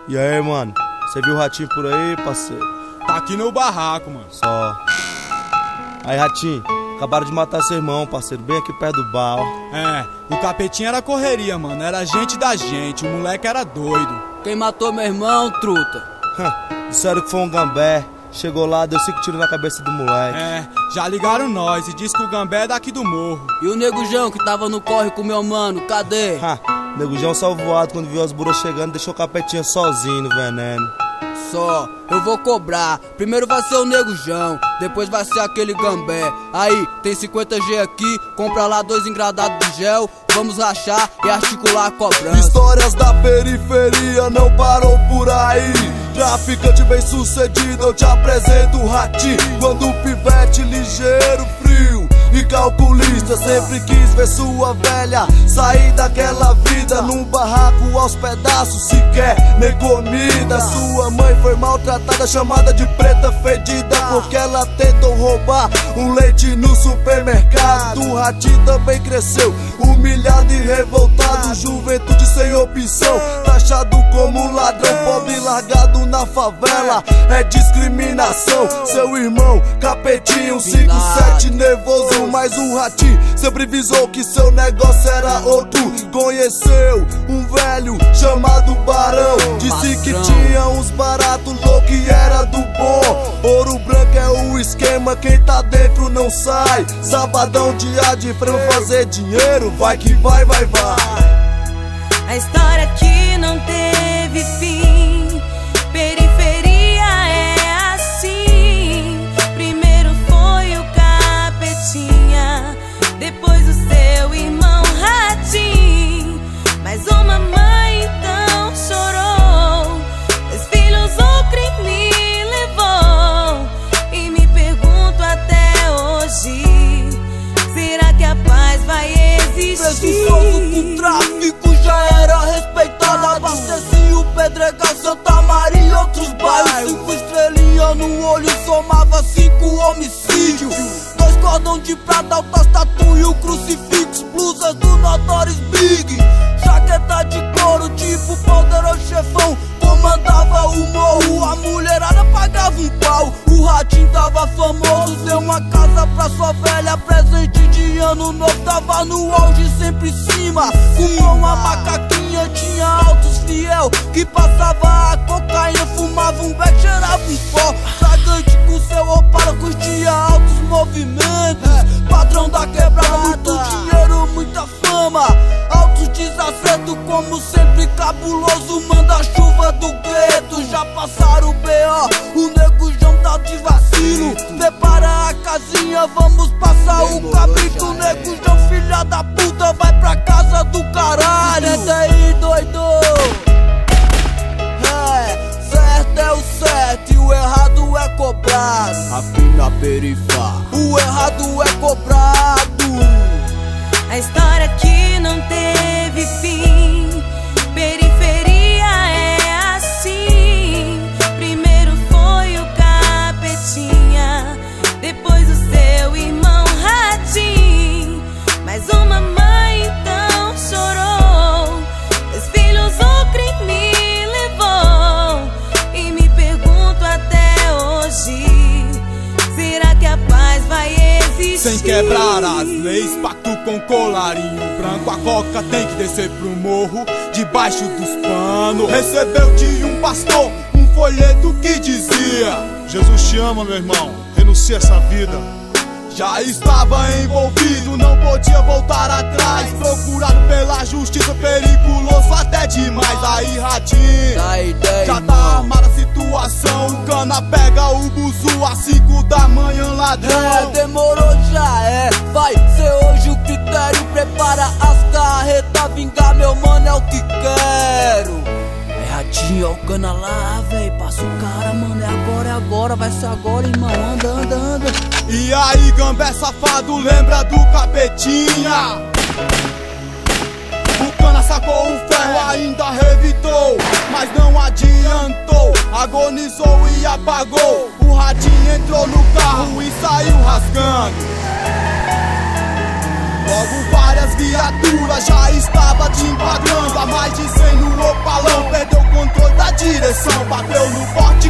E aí, mano? Você viu o Ratinho por aí, parceiro? Tá aqui no barraco, mano. Só. Aí, Ratinho, acabaram de matar seu irmão, parceiro, bem aqui perto do bar, ó. É, o capetinho era correria, mano. Era gente da gente, o moleque era doido. Quem matou meu irmão, truta? Disseram que foi um gambé. Chegou lá, deu 5 tiros na cabeça do moleque. É, já ligaram nós e disse que o gambé é daqui do morro. E o Nego João que tava no corre com meu mano, cadê? Nego João saiu voado quando viu as buras chegando, deixou o capetinha sozinho no veneno. Só, eu vou cobrar. Primeiro vai ser o Nego João, depois vai ser aquele gambé. Aí, tem 50G aqui, compra lá 2 engradados de gel. Vamos rachar e articular a cobrança. Histórias da periferia não parou por aí. Traficante bem sucedido, eu te apresento o Ratinho. Quando o pivete ligeiro, frio e calculista, sempre quis ver sua velha sair daquela vida num barraco aos pedaços, sequer nem comida. Sua mãe foi maltratada, chamada de preta fedida, porque ela tentou roubar um leite no supermercado. O Ratinho também cresceu humilhado e revoltado, juventude sem opção, taxado como ladrão, pobre largado na favela, é discriminação. Seu irmão, capetinho, 5-7 nervoso, mas o Ratinho sempre visou que seu negócio era outro. Conheceu um velho chamado Barão, disse que tinha uns baratos loucos e era do bom. Ouro branco é o esquema, quem tá dentro não sai. Sabadão, dia de frango, fazer dinheiro, vai que vai, vai, vai. A história que não teve fim, periferia é assim. Primeiro foi o capetinha, depois o seu irmão Ratinho. Mas uma mãe então chorou, 2 filhos o crime levou. E me pergunto até hoje, será que a paz vai existir? Com tráfico já era respeitado, abastecia o Pedregal, Santa Maria e outros bairros. 5 estrelinhas no olho, somava 5 homicídios. 2 cordão de prata, altas tatu e o crucifixo. Blusas do Notorious Big, jaqueta de couro tipo poderoso chefão. Comandava o morro, a mulherada pagava um pau. O Ratinho tava famoso, deu uma casa pra sua velha, presente de ano novo, tava no auge, sempre em cima. Fumou uma macaquinha, tinha altos fiel, que passava a cocaína, fumava um beck, cheirava um pó. Sagante com seu Opala, curtia altos movimentos. Padrão da quebrada, muito dinheiro, muita fama. Altos desacertos, como sempre cabuloso, manda-chuva do gueto. Já passaram o B.O., o Nego João tá de vacilo. Prepara a casinha, vamos passar o cabrito. O Nego João, filha da puta, vai pra casa do caralho. Senta aí, doido. Certo é o certo e o errado é cobrado. Aqui na periferia, o errado é cobrado. A história que não teve fim, periferia é assim. Primeiro foi o capetinha, depois o seu irmão Ratinho. Mas uma mãe então chorou, 2 filhos o crime levou. E me pergunto até hoje, será que a paz vai existir? Sem quebrar as leis, pacto com colarinho branco. A coca tem que descer pro morro, debaixo dos panos. Recebeu de um pastor um folheto que dizia: Jesus te ama, meu irmão, renuncia essa vida. Já estava envolvido, não podia voltar atrás. Procurado pela justiça, periculoso até demais. Aí Ratinho, já tá armada a situação. O cana pega o buzu às 5 da manhã, ladrão. Demorou, já é, vai ser hoje o critério. Prepara as carretas, vingar meu mano é o que quero. É Ratinho, ó o cana lá, véi, passa o cara, mano, é agora, vai ser agora, irmão, anda, anda, anda. E aí, gambé safado, lembra do capetinha? O cana sacou o ferro, ainda revidou, mas não adiantou. Agonizou e apagou. O Ratinho entrou no carro e saiu rasgando. Logo várias viaturas já estava te enquadrando. A mais de 100 no opalão, perdeu o controle da direção. Bateu no bote